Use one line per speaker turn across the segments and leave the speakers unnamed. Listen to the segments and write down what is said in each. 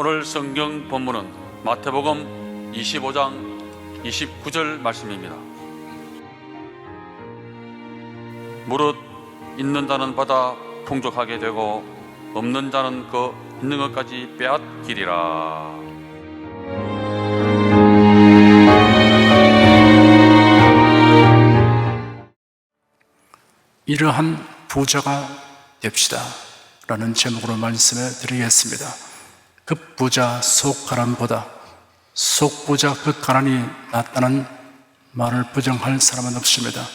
오늘 성경 본문은 마태복음 25장 29절 말씀입니다. 무릇 있는 자는 받아 풍족하게 되고 없는 자는 그 있는 것까지 빼앗기리라.
이러한 부자가 됩시다 라는 제목으로 말씀을 드리겠습니다. 급부자 속가난보다 속부자 급가난이 낫다는 말을 부정할 사람은 없습니다.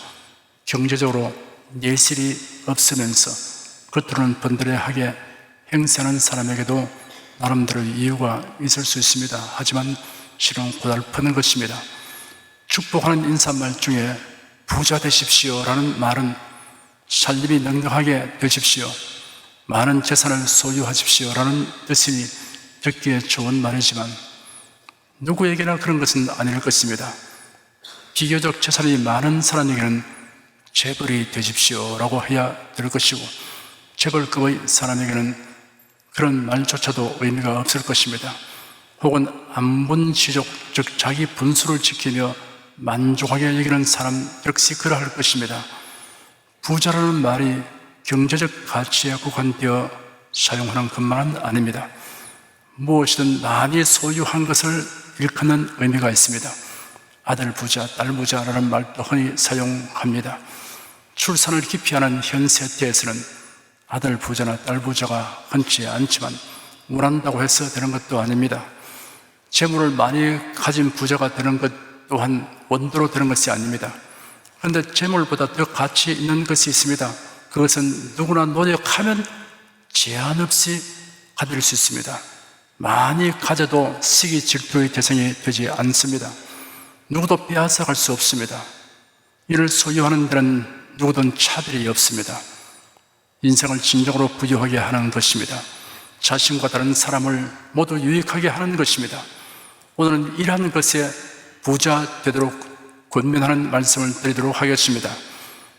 경제적으로 내실이 없으면서 겉으로는 번들해하게 행세하는 사람에게도 나름대로 이유가 있을 수 있습니다. 하지만 실은 고달프는 것입니다. 축복하는 인사말 중에 부자 되십시오 라는 말은 살림이 넉넉하게 되십시오, 많은 재산을 소유하십시오 라는 뜻이니 듣기에 좋은 말이지만 누구에게나 그런 것은 아닐 것입니다. 비교적 재산이 많은 사람에게는 재벌이 되십시오 라고 해야 될 것이고, 재벌급의 사람에게는 그런 말조차도 의미가 없을 것입니다. 혹은 안분시족, 즉 자기 분수를 지키며 만족하게 여기는 사람 역시 그러할 것입니다. 부자라는 말이 경제적 가치에 국한되어 사용하는 것만은 아닙니다. 무엇이든 많이 소유한 것을 일컫는 의미가 있습니다. 아들 부자, 딸 부자라는 말도 흔히 사용합니다. 출산을 기피하는 현 세태에서는 아들 부자나 딸 부자가 흔치 않지만 원한다고 해서 되는 것도 아닙니다. 재물을 많이 가진 부자가 되는 것 또한 원도로 되는 것이 아닙니다. 그런데 재물보다 더 가치 있는 것이 있습니다. 그것은 누구나 노력하면 제한 없이 가질 수 있습니다. 많이 가져도 시기 질투의 대상이 되지 않습니다. 누구도 빼앗아갈 수 없습니다. 이를 소유하는 데는 누구든 차별이 없습니다. 인생을 진정으로 부유하게 하는 것입니다. 자신과 다른 사람을 모두 유익하게 하는 것입니다. 오늘은 이러한 것에 부자 되도록 권면하는 말씀을 드리도록 하겠습니다.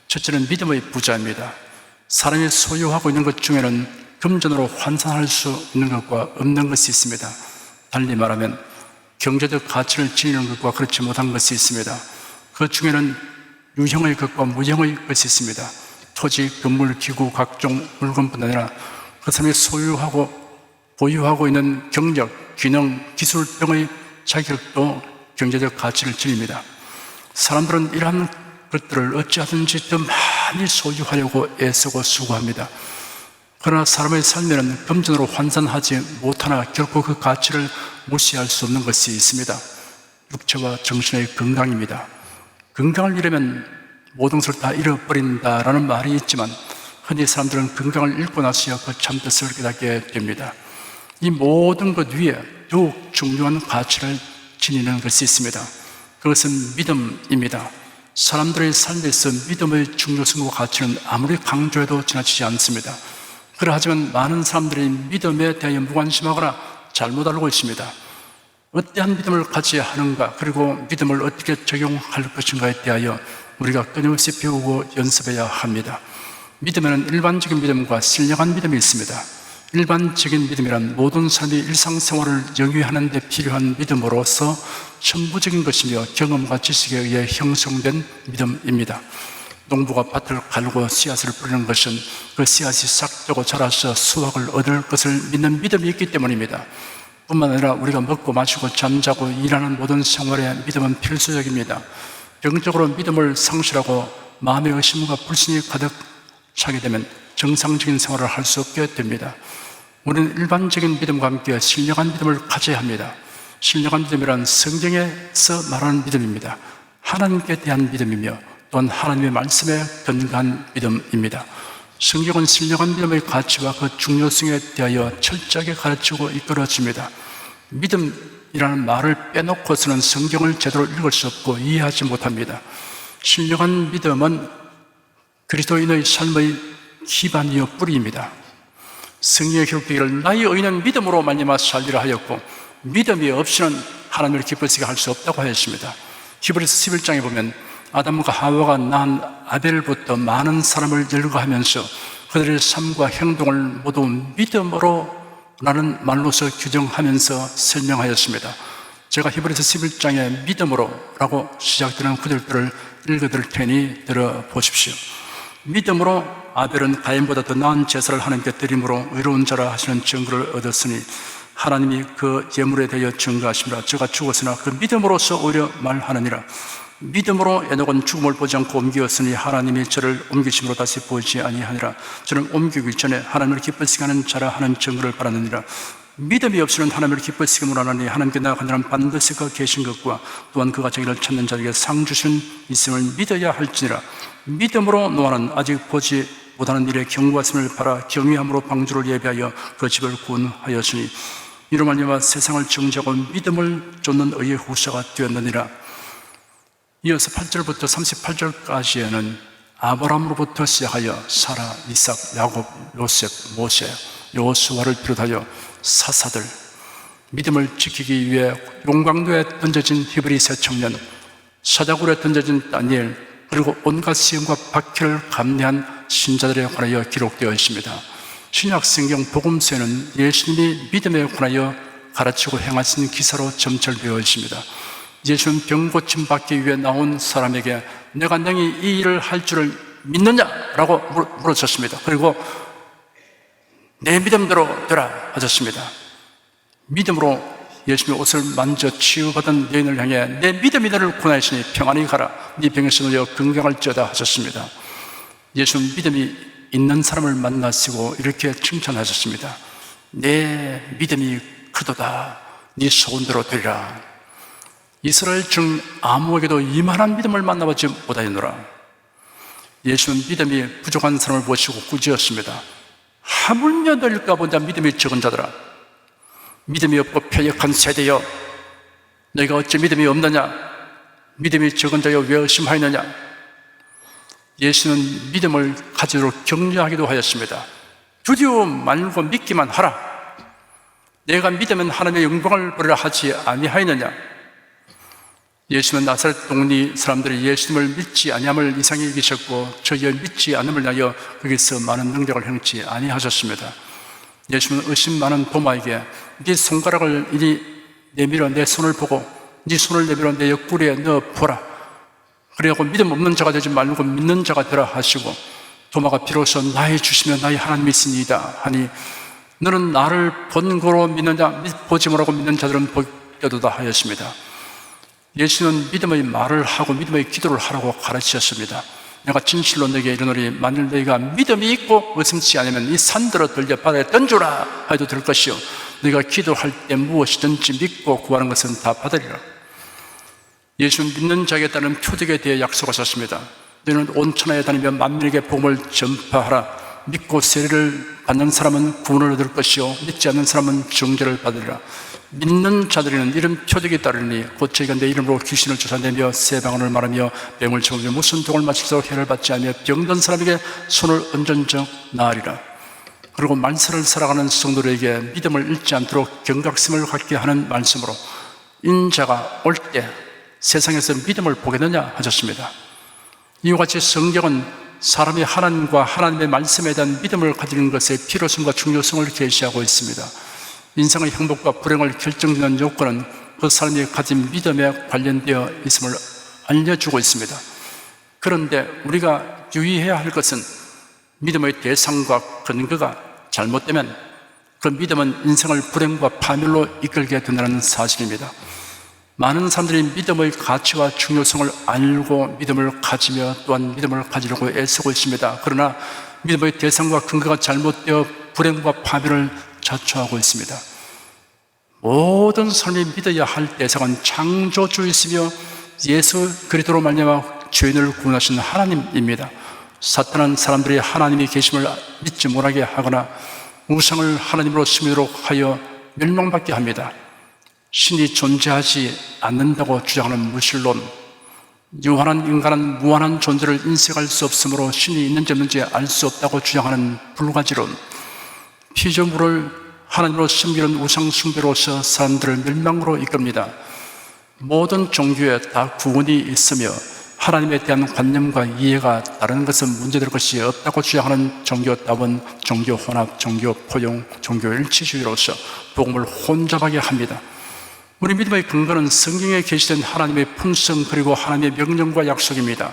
첫째는 믿음의 부자입니다. 사람이 소유하고 있는 것 중에는 금전으로 환산할 수 있는 것과 없는 것이 있습니다. 달리 말하면 경제적 가치를 지니는 것과 그렇지 못한 것이 있습니다. 그 중에는 유형의 것과 무형의 것이 있습니다. 토지, 건물, 기구, 각종 물건뿐 아니라 그 사람이 소유하고 보유하고 있는 경력, 기능, 기술 등의 자격도 경제적 가치를 지닙니다. 사람들은 이러한 것들을 어찌하든지 더 많이 소유하려고 애쓰고 수고합니다. 그러나 사람의 삶에는 금전으로 환산하지 못하나 결코 그 가치를 무시할 수 없는 것이 있습니다. 육체와 정신의 건강입니다. 건강을 잃으면 모든 것을 다 잃어버린다라는 말이 있지만 흔히 사람들은 건강을 잃고 나서야 그 참뜻을 깨닫게 됩니다. 이 모든 것 위에 더욱 중요한 가치를 지니는 것이 있습니다. 그것은 믿음입니다. 사람들의 삶에서 믿음의 중요성과 가치는 아무리 강조해도 지나치지 않습니다. 그러하지만 많은 사람들이 믿음에 대하여 무관심하거나 잘못 알고 있습니다. 어떠한 믿음을 가져야 하는가, 그리고 믿음을 어떻게 적용할 것인가에 대하여 우리가 끊임없이 배우고 연습해야 합니다. 믿음에는 일반적인 믿음과 신령한 믿음이 있습니다. 일반적인 믿음이란 모든 사람이 일상생활을 영위하는 데 필요한 믿음으로서 천부적인 것이며 경험과 지식에 의해 형성된 믿음입니다. 농부가 밭을 갈고 씨앗을 뿌리는 것은 그 씨앗이 싹트고 자라서 수확을 얻을 것을 믿는 믿음이 있기 때문입니다. 뿐만 아니라 우리가 먹고 마시고 잠자고 일하는 모든 생활에 믿음은 필수적입니다. 영적으로 믿음을 상실하고 마음의 의심과 불신이 가득 차게 되면 정상적인 생활을 할 수 없게 됩니다. 우리는 일반적인 믿음과 함께 신령한 믿음을 가져야 합니다. 신령한 믿음이란 성경에서 말하는 믿음입니다. 하나님께 대한 믿음이며 또한 하나님의 말씀에 근거한 믿음입니다. 성경은 신령한 믿음의 가치와 그 중요성에 대하여 철저하게 가르치고 이끌어줍니다. 믿음이라는 말을 빼놓고서는 성경을 제대로 읽을 수 없고 이해하지 못합니다. 신령한 믿음은 그리스도인의 삶의 기반이요 뿌리입니다. 성경에 기록되기를 나의 의인은 믿음으로 말미암아 살리라 하였고 믿음이 없이는 하나님을 기쁘시게 할 수 없다고 하였습니다. 히브리서 11장에 보면 아담과 하와가 낳은 아벨부터 많은 사람을 열거하면서 그들의 삶과 행동을 모두 믿음으로 라는 말로서 규정하면서 설명하였습니다. 제가 히브리서 11장에 믿음으로 라고 시작되는 구절들을 읽어드릴 테니 들어보십시오. 믿음으로 아벨은 가인보다 더 나은 제사를 하나님께 드림으로 의로운 자라 하시는 증거를 얻었으니 하나님이 그 예물에 대하여 증거하십니다. 저가 죽었으나 그 믿음으로서 오히려 말하느니라. 믿음으로 에녹은 죽음을 보지 않고 옮기었으니 하나님이 저를 옮기심으로 다시 보지 아니하니라. 저는 옮기기 전에 하나님을 기쁘시게 하는 자라 하는 증거를 바라느니라. 믿음이 없이는 하나님을 기쁘시게 못하나니 하나님께 나아간 자는 반드시 그가 계신 것과 또한 그가 자기를 찾는 자에게 상 주신 있음을 믿어야 할지니라. 믿음으로 노아는 아직 보지 못하는 일에 경고하심을 바라 경외함으로 방주를 예비하여 그 집을 구원하였으니 이로 말미암아 세상을 정죄하고 믿음을 쫓는 의의 후사가 되었느니라. 이어서 8절부터 38절까지에는 아브라함으로부터 시작하여 사라, 이삭, 야곱, 요셉, 모세, 여호수아를 비롯하여 사사들, 믿음을 지키기 위해 용광로에 던져진 히브리 세 청년, 사자굴에 던져진 다니엘, 그리고 온갖 시험과 박해를 감내한 신자들에 관하여 기록되어 있습니다. 신약 성경 복음서에는 예수님이 믿음에 관하여 가르치고 행하신 기사로 점철되어 있습니다. 예수는 병 고침 받기 위해 나온 사람에게 내가 너희 이 일을 할 줄을 믿느냐라고 물어쳤습니다. 그리고 내 믿음대로 되라 하셨습니다. 믿음으로 예수님의 옷을 만져 치유받은 여인을 향해 내 믿음이 너를 구원하시니 평안히 가라, 네 병에서 놓여 건강할지어다 하셨습니다. 예수는 믿음이 있는 사람을 만나시고 이렇게 칭찬하셨습니다. 내 믿음이 크도다, 네 소원대로 되리라. 이스라엘 중 아무에게도 이만한 믿음을 만나보지 못하였노라. 예수는 믿음이 부족한 사람을 보시고 꾸짖었습니다. 하물며 너를 가보자 믿음이 적은 자들아, 믿음이 없고 패역한 세대여, 너희가 어찌 믿음이 없느냐? 믿음이 적은 자여 왜 의심하였느냐? 예수는 믿음을 가지도록 격려하기도 하였습니다. 두려워 말고 믿기만 하라. 내가 믿으면 하나님의 영광을 보리라 하지 아니하였느냐? 예수는 나사렛 동리 사람들이 예수님을 믿지 아니함을 이상히 여기셨고 저희의 믿지 않음을 위하여 거기서 많은 능력을 행치 아니하셨습니다. 예수는 의심 많은 도마에게 네 손가락을 이리 내밀어 내 손을 보고 네 손을 내밀어 내 옆구리에 넣어 보라. 그래갖고 믿음 없는 자가 되지 말고 믿는 자가 되라 하시고 도마가 비로소 나의 주시며 나의 하나님이시니이다 하니 너는 나를 본 거로 믿느냐? 보지 못하고 믿는 자들은 복되도다 하였습니다. 예수는 믿음의 말을 하고 믿음의 기도를 하라고 가르치셨습니다. 내가 진실로 너에게 이르노니 만일 너희가 믿음이 있고 의심치 않으면 이 산들어 들려 바다에 던져라 해도 될 것이요 너희가 기도할 때 무엇이든지 믿고 구하는 것은 다 받으리라. 예수는 믿는 자에게 따른 표적에 대해 약속하셨습니다. 너희는 온 천하에 다니며 만민에게 복음을 전파하라. 믿고 세례를 받는 사람은 구원을 얻을 것이요 믿지 않는 사람은 정죄를 받으리라. 믿는 자들에는 이런 표적이 따르니 곧 저희가 내 이름으로 귀신을 쫓아내며 새 방언을 말하며 뱀을 쳐오며 무슨 독을 마실수록 해를 받지 않으며 병든 사람에게 손을 얹은 적 나으리라. 그리고 만세를 살아가는 성도들에게 믿음을 잃지 않도록 경각심을 갖게 하는 말씀으로 인자가 올 때 세상에서 믿음을 보겠느냐 하셨습니다. 이와 같이 성경은 사람이 하나님과 하나님의 말씀에 대한 믿음을 가지는 것의 필요성과 중요성을 계시하고 있습니다. 인생의 행복과 불행을 결정짓는 요건은 그 사람이 가진 믿음에 관련되어 있음을 알려주고 있습니다. 그런데 우리가 유의해야 할 것은 믿음의 대상과 근거가 잘못되면 그 믿음은 인생을 불행과 파멸로 이끌게 된다는 사실입니다. 많은 사람들이 믿음의 가치와 중요성을 알고 믿음을 가지며 또한 믿음을 가지려고 애쓰고 있습니다. 그러나 믿음의 대상과 근거가 잘못되어 불행과 파멸을 자초하고 있습니다. 모든 사람이 믿어야 할 대상은 창조주이시며 예수 그리스도로 말미암아 죄인을 구원하신 하나님입니다. 사탄은 사람들이 하나님이 계심을 믿지 못하게 하거나 우상을 하나님으로 섬기도록 하여 멸망받게 합니다. 신이 존재하지 않는다고 주장하는 무신론, 유한한 인간은 무한한 존재를 인식할 수 없으므로 신이 있는지 없는지 알 수 없다고 주장하는 불가지론, 피조물을 하나님으로 섬기는 우상 숭배로서 사람들을 멸망으로 이끕니다. 모든 종교에 다 구원이 있으며 하나님에 대한 관념과 이해가 다른 것은 문제될 것이 없다고 주장하는 종교다원, 종교혼합, 종교포용, 종교일치주의로서 복음을 혼잡하게 합니다. 우리 믿음의 근거는 성경에 계시된 하나님의 품성 그리고 하나님의 명령과 약속입니다.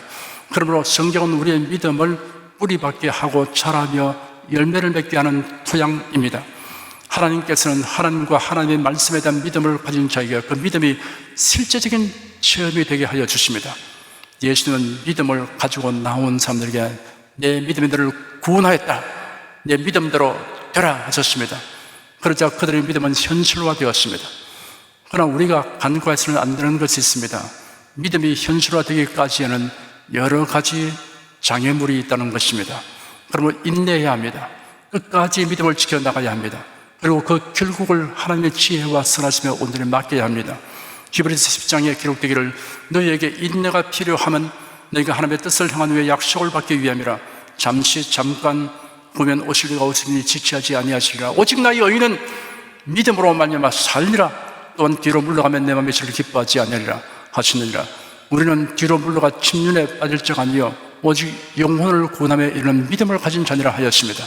그러므로 성경은 우리의 믿음을 뿌리박게 하고 자라며 열매를 맺게 하는 토양입니다. 하나님께서는 하나님과 하나님의 말씀에 대한 믿음을 가진 자에게 그 믿음이 실제적인 체험이 되게 하여 주십니다. 예수님은 믿음을 가지고 나온 사람들에게 내 믿음이 너를 구원하였다, 내 믿음대로 되라 하셨습니다. 그러자 그들의 믿음은 현실화되었습니다. 그러나 우리가 간과해서는 안 되는 것이 있습니다. 믿음이 현실화되기까지에는 여러 가지 장애물이 있다는 것입니다. 그러면 인내해야 합니다. 끝까지 믿음을 지켜나가야 합니다. 그리고 그 결국을 하나님의 지혜와 선하심에 온전히 맡겨야 합니다. 히브리서 10장에 기록되기를 너희에게 인내가 필요하면 너희가 하나님의 뜻을 향한 후에 약속을 받기 위함이라. 잠깐 보면 오실 리가 없으니 지체하지 아니하시리라. 오직 나의 의인은 믿음으로 말미암아 살리라. 또한 뒤로 물러가면 내 마음이 저를 기뻐하지 아니하리라 하시느니라. 우리는 뒤로 물러가 침륜에 빠질 적 아니요 오직 영혼을 구원함에 이르는 믿음을 가진 자니라 하였습니다.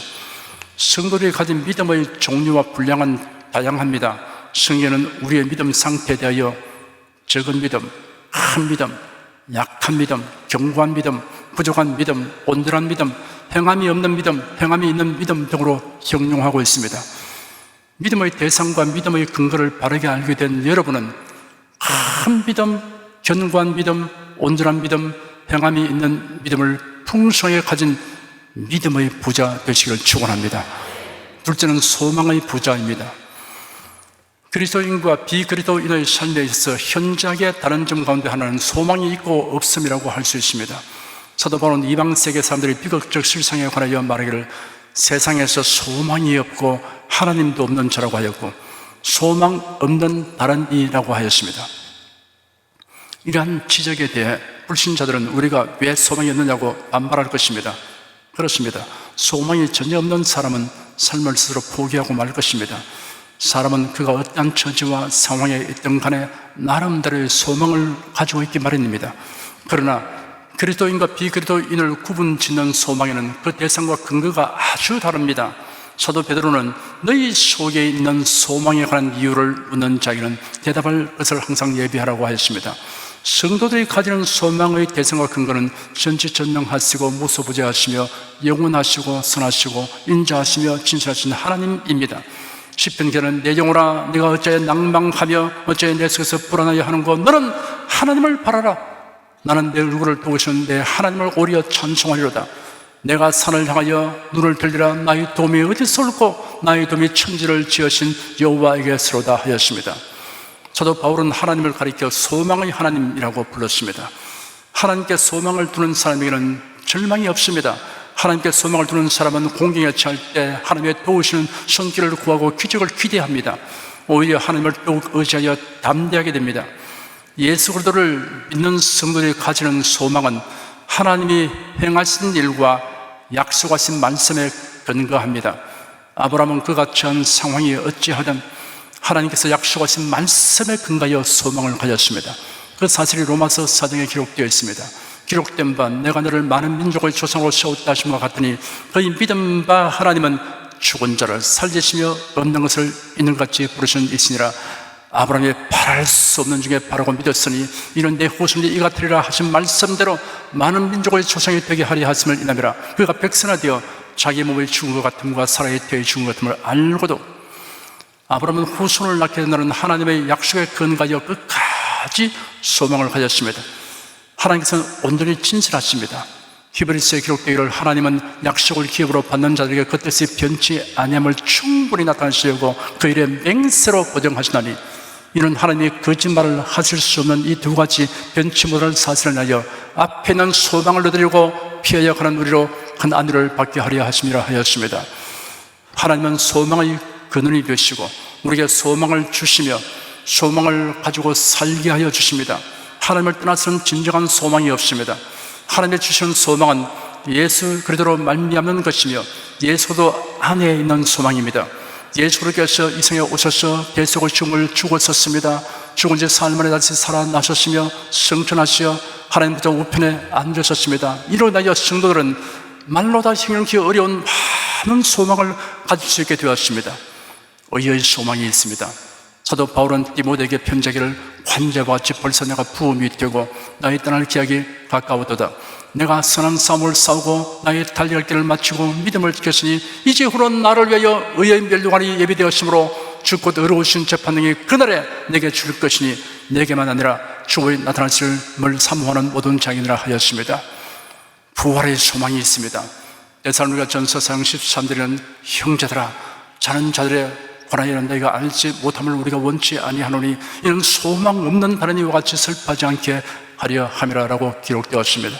성도들이 가진 믿음의 종류와 분량은 다양합니다. 성경에는 우리의 믿음 상태에 대하여 적은 믿음, 큰 믿음, 약한 믿음, 견고한 믿음, 부족한 믿음, 온전한 믿음, 행함이 없는 믿음, 행함이 있는 믿음 등으로 형용하고 있습니다. 믿음의 대상과 믿음의 근거를 바르게 알게 된 여러분은 큰 믿음, 견고한 믿음, 온전한 믿음, 행함이 있는 믿음을 풍성하게 가진 믿음의 부자 되시기를 축원합니다. 둘째는 소망의 부자입니다. 그리스도인과 비그리스도인의 삶에 있어서 현저하게 다른 점 가운데 하나는 소망이 있고 없음이라고 할 수 있습니다. 사도 바울은 이방 세계 사람들이 비극적 실상에 관하여 말하기를 세상에서 소망이 없고 하나님도 없는 자라고 하였고 소망 없는 다른 이라고 하였습니다. 이러한 지적에 대해 불신자들은 우리가 왜 소망이 없느냐고 반발할 것입니다. 그렇습니다. 소망이 전혀 없는 사람은 삶을 스스로 포기하고 말 것입니다. 사람은 그가 어떠한 처지와 상황에 있든 간에 나름대로의 소망을 가지고 있기 마련입니다. 그러나 그리스도인과 비그리스도인을 구분짓는 소망에는 그 대상과 근거가 아주 다릅니다. 사도 베드로는 너희 속에 있는 소망에 관한 이유를 묻는 자에게는 대답할 것을 항상 예비하라고 하였습니다. 성도들이 가지는 소망의 대상과 근거는 전지전능하시고 무소부재하시며 영원하시고 선하시고 인자하시며 진실하신 하나님입니다. 시편 기자는 내 영혼아 네가 어찌하여 낭망하며 어찌하여 내 속에서 불안하여 하는고 너는 하나님을 바라라. 나는 내 얼굴을 도우시는 내 하나님을 오리어 찬송하리로다. 내가 산을 향하여 눈을 들리라. 나의 도움이 어디서 올고 나의 도움이 천지를 지으신 여호와에게서로다 하였습니다. 사도 바울은 하나님을 가리켜 소망의 하나님이라고 불렀습니다. 하나님께 소망을 두는 사람에게는 절망이 없습니다. 하나님께 소망을 두는 사람은 공경에 처할 때 하나님의 도우시는 손길을 구하고 기적을 기대합니다. 오히려 하나님을 더욱 의지하여 담대하게 됩니다. 예수 그리스도를 믿는 성도들이 가지는 소망은 하나님이 행하신 일과 약속하신 말씀에 근거합니다. 아브라함은 그가 처한 상황이 어찌하든 하나님께서 약속하신 말씀에 근거하여 소망을 가졌습니다. 그 사실이 로마서 4장에 기록되어 있습니다. 기록된 바 내가 너를 많은 민족의 조상으로 세웠다 하신 것 같으니 그의 믿은 바 하나님은 죽은 자를 살리시며 없는 것을 있는 것 같이 부르신 이시니라. 아브라함이 바랄 수 없는 중에 바라고 믿었으니 이는 내 후손이 이 같으리라 하신 말씀대로 많은 민족의 조상이 되게 하리 하심을 인함이라. 그가 백선하되어 자기 몸의 죽은 것 같음과 사라의 태의 죽은 것 같음을 알고도 아브라함은 후손을 낳게 된다는 하나님의 약속에 근거하여 끝까지 소망을 가졌습니다. 하나님께서는 온전히 진실하십니다. 히브리서에 기록되기를 하나님은 약속을 기업으로 받는 자들에게 그 뜻이 변치 아니함을 충분히 나타내시려고 그 일에 맹세로 보정하시나니 이는 하나님이 거짓말을 하실 수 없는 이 두 가지 변치 못할 사실을 하여 앞에 있는 소망을 얻으려고 피하여 가는 우리로 큰 안위를 받게 하려 하심이라 하였습니다. 하나님은 소망의 근원이 되시고 우리에게 소망을 주시며 소망을 가지고 살게 하여 주십니다. 하나님을 떠나서는 진정한 소망이 없습니다. 하나님이 주시는 소망은 예수 그리스도로 말미암는 것이며 예수도 안에 있는 소망입니다. 예수께서 이 생에 오셔서 대속의 죽음을 죽었었습니다. 죽은 지 사흘 만에 다시 살아나셨으며 승천하시어 하나님 보좌 우편에 앉으셨습니다. 이로 인하여 성도들은 말로 다 형용하기 어려운 많은 소망을 가질 수 있게 되었습니다. 의의 소망이 있습니다. 사도 바울은 디모데에게 편지하기를 관제와 같이 벌써 내가 부음이 되고 나의 떠날 기약이 가까웠도다. 내가 선한 싸움을 싸우고 나의 달려갈 길을 마치고 믿음을 지켰으니 이제 후로는 나를 위하여 의의 멸류관이 예비되었으므로 주 곧 의로우신 재판능이 그날에 내게 줄 것이니 내게만 아니라 주의 나타나실을 사모하는 모든 자이니라 하였습니다. 부활의 소망이 있습니다. 데살로니가 전서 4장 13절에는 형제들아 자는 자들의 고난이란 너희가 알지 못함을 우리가 원치 아니하노니 이는 소망 없는 다른 이와 같이 슬퍼하지 않게 하려 함이라라고 기록되었습니다.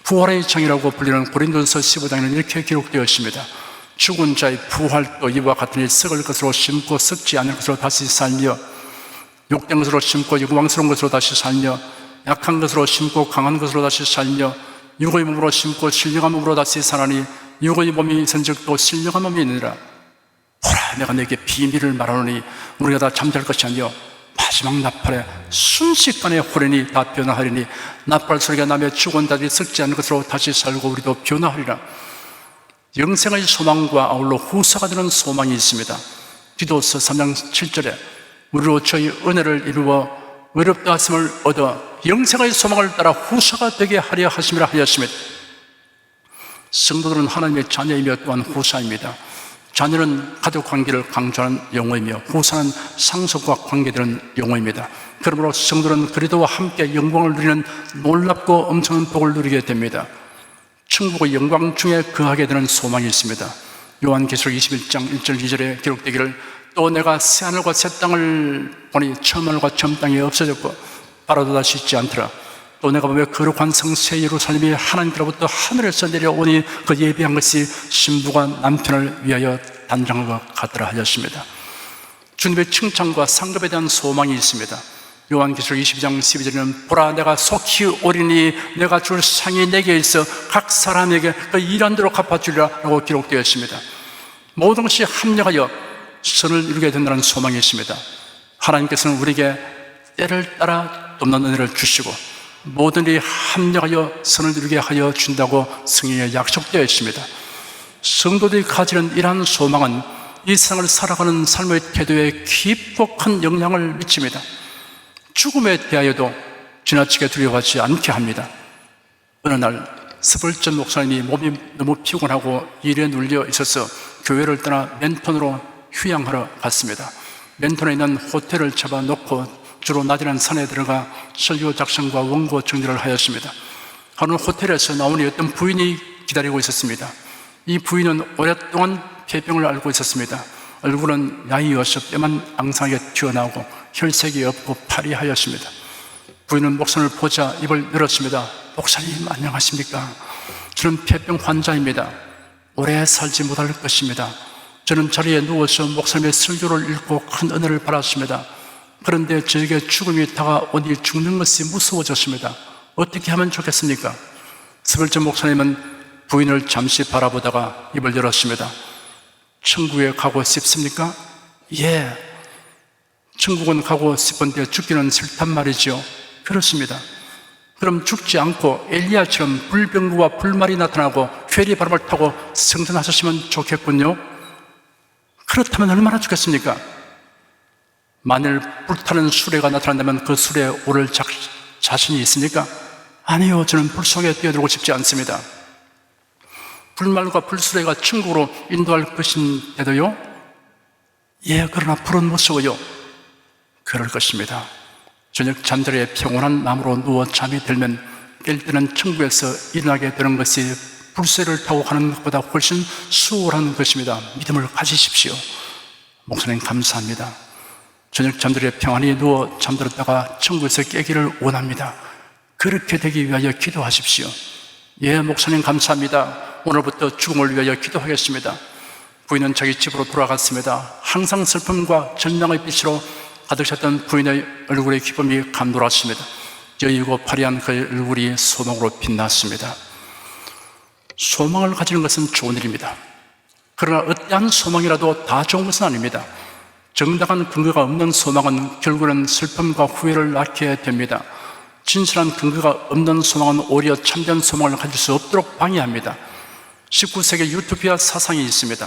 부활의 장이라고 불리는 고린도전서 15장에는 이렇게 기록되어 있습니다. 죽은 자의 부활도 이와 같으니 썩을 것으로 심고 썩지 않을 것으로 다시 살며 욕된 것으로 심고 영광스러운 것으로 다시 살며 약한 것으로 심고 강한 것으로 다시 살며 육의 몸으로 심고 신령한 몸으로 다시 사나니 육의 몸이 있은즉 또 신령한 몸이 있느니라. 보라 내가 내게 비밀을 말하노니 우리가 다 잠잘 것이 아니요 마지막 나팔에 순식간에 호련히 다 변화하리니 나팔 소리가 나며 죽은 자들이 썩지 않을 것으로 다시 살고 우리도 변화하리라. 영생의 소망과 아울러 후사가 되는 소망이 있습니다. 디도서 3장 7절에 우리로 저희 은혜를 이루어 의롭다 하심을 얻어 영생의 소망을 따라 후사가 되게 하려 하심이라 하였습니다. 성도들은 하나님의 자녀이며 또한 후사입니다. 자녀는 가족 관계를 강조하는 용어이며 후사는 상속과 관계되는 용어입니다. 그러므로 성도는 그리스도와 함께 영광을 누리는 놀랍고 엄청난 복을 누리게 됩니다. 천국의 영광 중에 거하게 되는 소망이 있습니다. 요한계시록 21장 1절 2절에 기록되기를 또 내가 새하늘과 새 땅을 보니 처음 하늘과 처음 땅이 없어졌고 바라도 다시 있지 않더라. 또 내가 보며 거룩한 성 새 예루살렘이 하나님께로부터 하늘에서 내려오니 그 예비한 것이 신부가 남편을 위하여 단장한 것 같더라 하였습니다. 주님의 칭찬과 상급에 대한 소망이 있습니다. 요한계시록 22장 12절에는 보라 내가 속히 오리니 내가 줄 상이 내게 있어 각 사람에게 그 일한 대로 갚아주리라 라고 기록되어 있습니다. 모든 것이 합력하여 선을 이루게 된다는 소망이 있습니다. 하나님께서는 우리에게 때를 따라 돕는 은혜를 주시고 모든 일이 합력하여 선을 이루게 하여 준다고 성경에 약속되어 있습니다. 성도들이 가지는 이러한 소망은 이 세상을 살아가는 삶의 태도에 깊고 큰 영향을 미칩니다. 죽음에 대하여도 지나치게 두려워하지 않게 합니다. 어느 날 스벌전 목사님이 몸이 너무 피곤하고 일에 눌려 있어서 교회를 떠나 멘톤으로 휴양하러 갔습니다. 멘톤에 있는 호텔을 잡아놓고 주로 낮이는 산에 들어가 설교 작성과 원고 정리를 하였습니다. 하루는 호텔에서 나오니 어떤 부인이 기다리고 있었습니다. 이 부인은 오랫동안 폐병을 앓고 있었습니다. 얼굴은 야위어서 뼈만 앙상하게 튀어나오고 혈색이 없고 파리하였습니다. 부인은 목사님을 보자 입을 열었습니다. 목사님 안녕하십니까? 저는 폐병 환자입니다. 오래 살지 못할 것입니다. 저는 자리에 누워서 목사님의 설교를 읽고 큰 은혜를 받았습니다. 그런데 저에게 죽음이 다가오니 죽는 것이 무서워졌습니다. 어떻게 하면 좋겠습니까? 스벌전 목사님은 부인을 잠시 바라보다가 입을 열었습니다. 천국에 가고 싶습니까? 예. 천국은 가고 싶은데 죽기는 싫단 말이죠. 그렇습니다. 그럼 죽지 않고 엘리야처럼 불병거와 불말이 나타나고 회리 바람을 타고 승천하셨으면 좋겠군요. 그렇다면 얼마나 좋겠습니까? 만일 불타는 수레가 나타난다면 그 수레에 오를 자신이 있습니까? 아니요, 저는 불 속에 뛰어들고 싶지 않습니다. 불말과 불수레가 천국으로 인도할 것인데도요? 예, 그러나 불은 무서워요. 그럴 것입니다. 저녁 잠자리에 평온한 마음으로 누워 잠이 들면 깰 때는 천국에서 일어나게 되는 것이 불수레를 타고 가는 것보다 훨씬 수월한 것입니다. 믿음을 가지십시오. 목사님 감사합니다. 저녁 잠자리에 평안히 누워 잠들었다가 천국에서 깨기를 원합니다. 그렇게 되기 위하여 기도하십시오. 예, 목사님 감사합니다. 오늘부터 죽음을 위하여 기도하겠습니다. 부인은 자기 집으로 돌아갔습니다. 항상 슬픔과 절망의 빛으로 가득 찼던 부인의 얼굴의 기쁨이 감돌았습니다. 여유고 화려한 그의 얼굴이 소망으로 빛났습니다. 소망을 가지는 것은 좋은 일입니다. 그러나 어떠한 소망이라도 다 좋은 것은 아닙니다. 정당한 근거가 없는 소망은 결국은 슬픔과 후회를 낳게 됩니다. 진실한 근거가 없는 소망은 오히려 참된 소망을 가질 수 없도록 방해합니다. 19세기 유토피아 사상이 있습니다.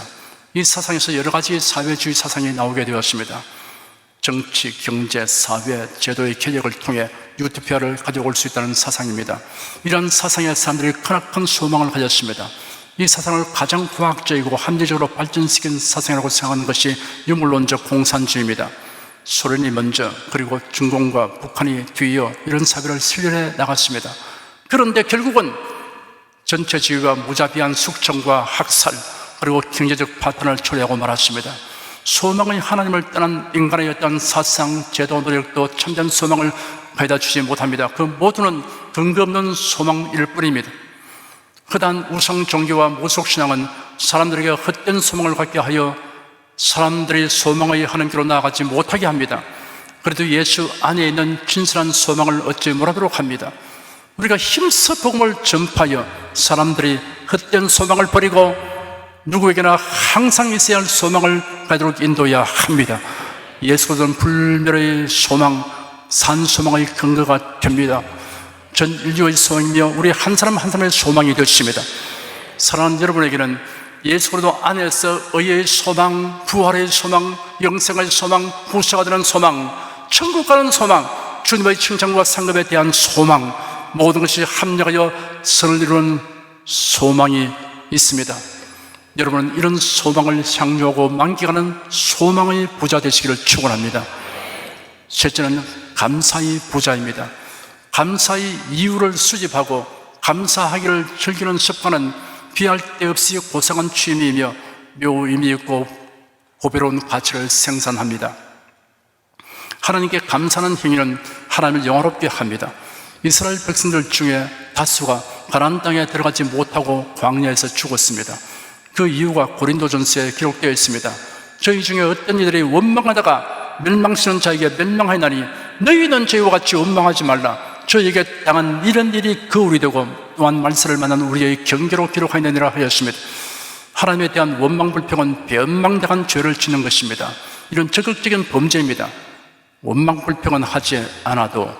이 사상에서 여러 가지 사회주의 사상이 나오게 되었습니다. 정치, 경제, 사회, 제도의 개혁을 통해 유토피아를 가져올 수 있다는 사상입니다. 이러한 사상의 사람들이 크나큰 소망을 가졌습니다. 이 사상을 가장 과학적이고 합리적으로 발전시킨 사상이라고 생각하는 것이 유물론적 공산주의입니다. 소련이 먼저, 그리고 중공과 북한이 뒤이어 이런 사회를 실현해 나갔습니다. 그런데 결국은 전체주의와 무자비한 숙청과 학살, 그리고 경제적 파탄을 초래하고 말았습니다. 소망의 하나님을 떠난 인간의 어떤 사상, 제도, 노력도 참된 소망을 가져다 주지 못합니다. 그 모두는 근거 없는 소망일 뿐입니다. 허다한 우상 종교와 무속 신앙은 사람들에게 헛된 소망을 갖게 하여 사람들이 소망의 하나님께로 나아가지 못하게 합니다. 그래도 예수 안에 있는 진실한 소망을 얻지 못하도록 합니다. 우리가 힘써 복음을 전파하여 사람들이 헛된 소망을 버리고 누구에게나 항상 있어야 할 소망을 가지도록 인도해야 합니다. 예수는 불멸의 소망, 산 소망의 근거가 됩니다. 전 인류의 소망이며 우리 한 사람 한 사람의 소망이 되십니다. 사랑하는 여러분에게는 예수 그리스도 안에서 의의 소망, 부활의 소망, 영생의 소망, 후세가 되는 소망, 천국 가는 소망, 주님의 칭찬과 상급에 대한 소망, 모든 것이 합력하여 선을 이루는 소망이 있습니다. 여러분은 이런 소망을 향유하고 만끽하는 소망의 부자 되시기를 축원합니다. 셋째는 감사의 부자입니다. 감사의 이유를 수집하고 감사하기를 즐기는 습관은 비할 데 없이 고상한 취미이며 묘 의미 있고 고배로운 가치를 생산합니다. 하나님께 감사하는 행위는 하나님을 영화롭게 합니다. 이스라엘 백성들 중에 다수가 가나안 땅에 들어가지 못하고 광야에서 죽었습니다. 그 이유가 고린도전서에 기록되어 있습니다. 저희 중에 어떤 이들이 원망하다가 멸망시는 자에게 멸망하나니 너희는 저희와 같이 원망하지 말라. 저에게 당한 이런 일이 거울이 되고 또한 말세를 만난 우리의 경계로 기록하느니라 하였습니다. 하나님에 대한 원망불평은 변망당한 죄를 짓는 것입니다. 이런 적극적인 범죄입니다. 원망불평은 하지 않아도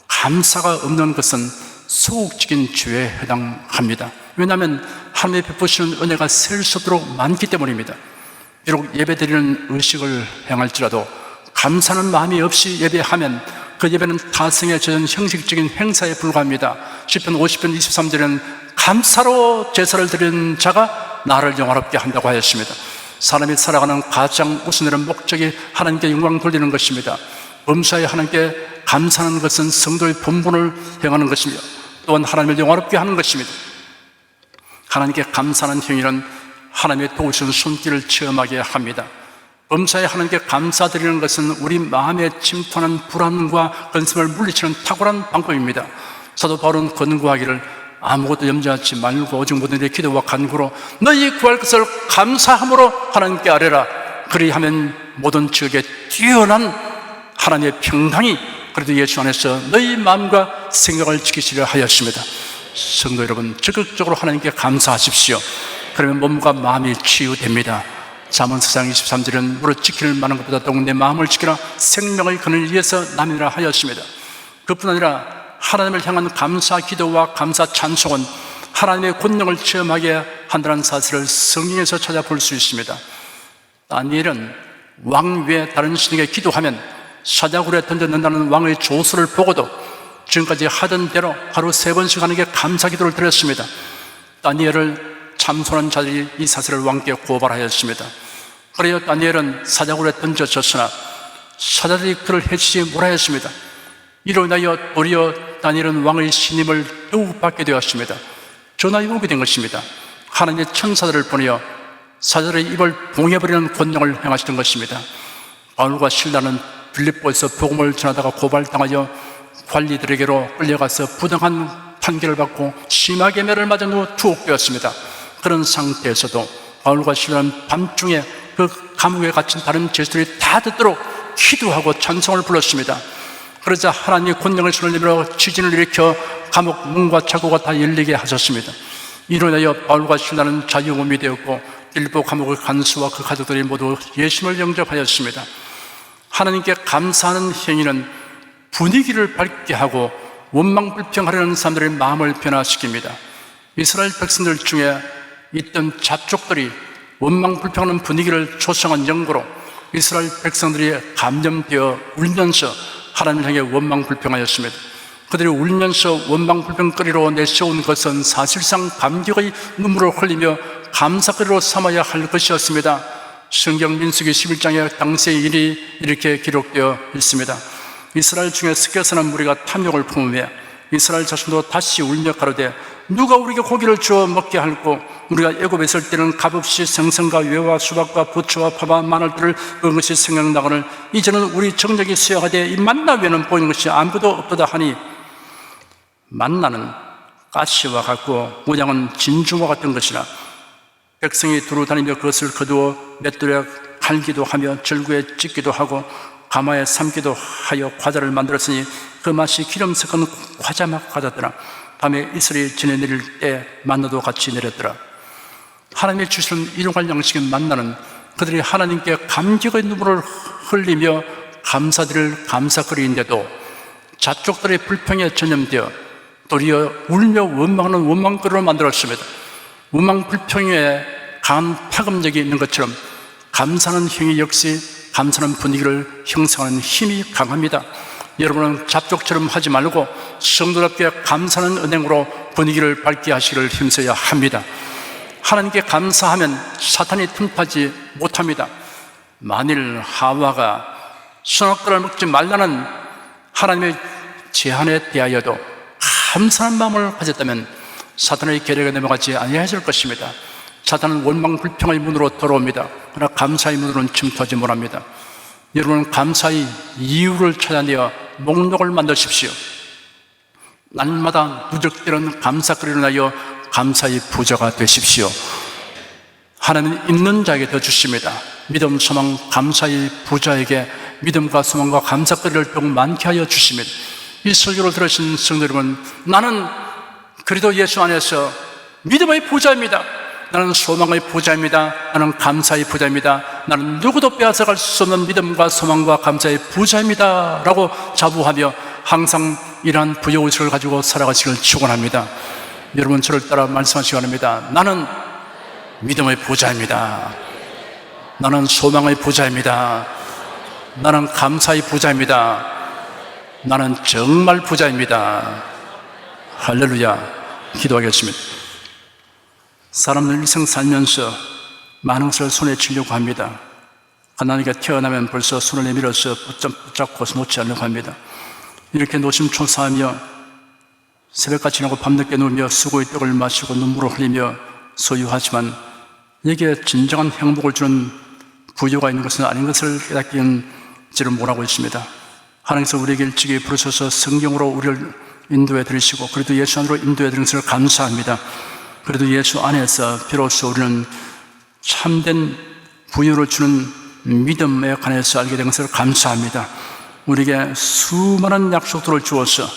감사가 없는 것은 소극적인 죄에 해당합니다. 왜냐하면 하나님의 베푸시는 은혜가 셀 수 없도록 많기 때문입니다. 비록 예배드리는 의식을 행할지라도 감사하는 마음이 없이 예배하면 그 예배는 타성에 젖은 형식적인 행사에 불과합니다. 시편 50편 23절에는 감사로 제사를 드리는 자가 나를 영화롭게 한다고 하였습니다. 사람이 살아가는 가장 우선이라는 목적이 하나님께 영광 돌리는 것입니다. 범사에 하나님께 감사하는 것은 성도의 본분을 행하는 것이며 또한 하나님을 영화롭게 하는 것입니다. 하나님께 감사하는 행위는 하나님의 도우시는 손길을 체험하게 합니다. 범사에 하나님께 감사드리는 것은 우리 마음에 침투하는 불안과 근심을 물리치는 탁월한 방법입니다. 사도 바울은 권고하기를 아무것도 염려하지 말고 오직 모든 일에 기도와 간구로 너희 구할 것을 감사함으로 하나님께 아뢰라. 그리하면 모든 지역에 뛰어난 하나님의 평강이 그래도 예수 안에서 너희 마음과 생각을 지키시려 하였습니다. 성도 여러분, 적극적으로 하나님께 감사하십시오. 그러면 몸과 마음이 치유됩니다. 잠언서 4장 23절은 무릇 지킬 만한 것보다 더욱 내 마음을 지키라. 생명의 근을 위해서 남이라 하였습니다. 그뿐 아니라 하나님을 향한 감사 기도와 감사 찬송은 하나님의 권능을 체험하게 한다는 사실을 성경에서 찾아볼 수 있습니다. 다니엘은 왕 외에 다른 신에게 기도하면 사자굴에 던져낸다는 왕의 조서를 보고도 지금까지 하던 대로 하루 3번씩 하나님께 감사 기도를 드렸습니다. 다니엘을 참선한 자들이 이 사실을 왕께 고발하였습니다. 그래야 다니엘은 사자굴에 던져졌으나 사자들이 그를 해치지 못하였습니다. 이로 인하여 도리어 다니엘은 왕의 신임을 더욱 받게 되었습니다. 전하에 오게 된 것입니다. 하나님의 천사들을 보내어 사자들의 입을 봉해버리는 권능을 행하시던 것입니다. 바울과 실라는 빌립보에서 복음을 전하다가 고발당하여 관리들에게로 끌려가서 부당한 판결을 받고 심하게 매를 맞은 후 투옥되었습니다. 그런 상태에서도 바울과 실라는 밤중에 그 감옥에 갇힌 다른 죄수들이 다 듣도록 기도하고 찬송을 불렀습니다. 그러자 하나님의 권능의 손을 내밀어 지진을 일으켜 감옥 문과 창고가 다 열리게 하셨습니다. 이로 인하여 바울과 실라는 자유몸이 되었고 빌립보 감옥의 간수와 그 가족들이 모두 예수님을 영접하였습니다. 하나님께 감사하는 행위는 분위기를 밝게 하고 원망불평하려는 사람들의 마음을 변화시킵니다. 이스라엘 백성들 중에 있던 잡족들이 원망불평하는 분위기를 조성한 연고로 이스라엘 백성들이 감염되어 울면서 하나님을 향해 원망불평하였습니다. 그들이 울면서 원망불평거리로 내세운 것은 사실상 감격의 눈물을 흘리며 감사거리로 삼아야 할 것이었습니다. 성경 민수기 11장에 당시의 일이 이렇게 기록되어 있습니다. 이스라엘 중에 섞여서는 무리가 탐욕을 품으며 이스라엘 자손도 다시 울며 가로되 누가 우리에게 고기를 주어 먹게 할꼬 우리가 애굽에 있을 때는 값없이 생선과 외와 수박과 부추와 파와 마늘들을 먹은 것이 생각나거늘 이제는 우리 정력이 쇠하되 이 만나 외에는 보이는 것이 아무도 없도다 하니 만나는 가시와 같고 모양은 진주와 같은 것이라 백성이 두루 다니며 그것을 거두어 맷돌에 갈기도 하며 절구에 찢기도 하고 가마에 삶기도 하여 과자를 만들었으니 그 맛이 기름 섞은 과자맛 같았더라. 밤에 이슬이 지내 내릴 때 만나도 같이 내렸더라. 하나님이 주시는 일용할 양식인 만나는 그들이 하나님께 감격의 눈물을 흘리며 감사드릴 감사거리인데도 자족들의 불평에 전염되어 도리어 울며 원망하는 원망거리로 만들었습니다. 원망불평에 강한 파급력이 있는 것처럼 감사하는 행위 역시 감사하는 분위기를 형성하는 힘이 강합니다. 여러분은 잡족처럼 하지 말고 성도답게 감사하는 은행으로 분위기를 밝게 하시기를 힘써야 합니다. 하나님께 감사하면 사탄이 틈타지 못합니다. 만일 하와가 선악과를 먹지 말라는 하나님의 제한에 대하여도 감사한 마음을 가졌다면 사탄의 계략에 넘어가지 아니하실 것입니다. 사탄은 원망불평의 문으로 들어옵니다. 그러나 감사의 문으로는 침투하지 못합니다. 여러분은 감사의 이유를 찾아내어 목록을 만드십시오. 날마다 누적되는 감사거리를 하여 감사의 부자가 되십시오. 하나님은 있는 자에게 더 주십니다. 믿음, 소망, 감사의 부자에게 믿음과 소망과 감사거리를 더욱 많게 하여 주십니다. 이 설교를 들으신 성도 여러분, 나는 그리스도 예수 안에서 믿음의 부자입니다. 나는 소망의 부자입니다. 나는 감사의 부자입니다. 나는 누구도 빼앗아갈 수 없는 믿음과 소망과 감사의 부자입니다 라고 자부하며 항상 이러한 부여의식을 가지고 살아가시길 축원합니다. 여러분 저를 따라 말씀하시기 바랍니다. 나는 믿음의 부자입니다. 나는 소망의 부자입니다. 나는 감사의 부자입니다. 나는 정말 부자입니다. 할렐루야. 기도하겠습니다. 사람들 일생 살면서 많은 것을 손에 쥐려고 합니다. 가난하게 태어나면 벌써 손을 내밀어서 붙잡고 놓지 않으려고 합니다. 이렇게 노심초사하며 새벽까지 지나고 밤늦게 누우며 수고의 떡을 마시고 눈물을 흘리며 소유하지만 이게 진정한 행복을 주는 부여가 있는 것은 아닌 것을 깨닫기는지를 못하고 있습니다. 하나님께서 우리에게 일찍이 부르셔서 성경으로 우리를 인도해 드리시고 그래도 예수 안으로 인도해 드린 것을 감사합니다. 그래도 예수 안에서 비로소 우리는 참된 부여를 주는 믿음에 관해서 알게 된 것을 감사합니다. 우리에게 수많은 약속들을 주어서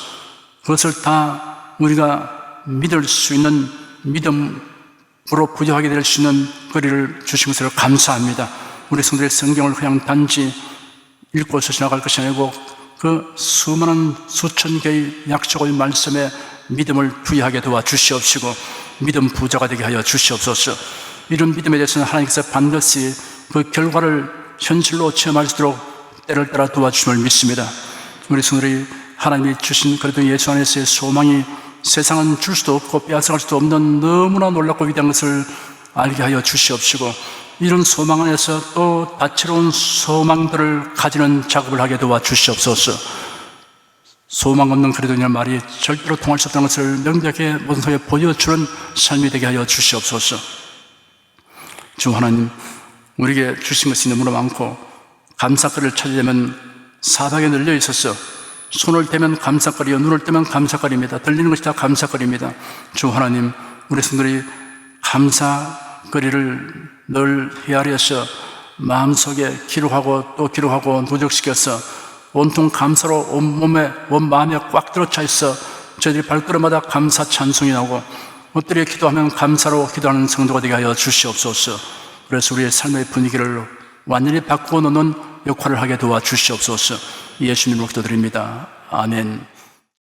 그것을 다 우리가 믿을 수 있는 믿음으로 부여하게 될 수 있는 거리를 주신 것을 감사합니다. 우리 성도의 성경을 그냥 단지 읽고서 지나갈 것이 아니고 그 수많은 수천 개의 약속의 말씀에 믿음을 부여하게 도와주시옵시고 믿음 부자가 되게 하여 주시옵소서. 이런 믿음에 대해서는 하나님께서 반드시 그 결과를 현실로 체험할 수 있도록 때를 따라 도와주심을 믿습니다. 우리 성도들이 하나님이 주신 그래도 예수 안에서의 소망이 세상은 줄 수도 없고 빼앗아갈 수도 없는 너무나 놀랍고 위대한 것을 알게 하여 주시옵시고 이런 소망 안에서 또 다채로운 소망들을 가지는 작업을 하게 도와주시옵소서. 소망 없는 그리스도인의 말이 절대로 통할 수 없다는 것을 명백하게 모든 속에 보여주는 삶이 되게 하여 주시옵소서. 주 하나님, 우리에게 주신 것이 너무나 많고 감사거리를 찾으려면 사방에 널려 있어서 손을 대면 감사거리요 눈을 뜨면 감사거리입니다. 들리는 것이 다 감사거리입니다. 주 하나님, 우리 성도들이 감사거리를 늘 헤아려서 마음속에 기록하고 또 기록하고 누적시켜서 온통 감사로 온몸에 온마음에 꽉 들어차 있어 저희들이 발걸음마다 감사 찬송이 나오고 엎드려 기도하면 감사로 기도하는 성도가 되게 하여 주시옵소서. 그래서 우리의 삶의 분위기를 완전히 바꾸어 놓는 역할을 하게 도와주시옵소서. 예수님으로 기도드립니다. 아멘.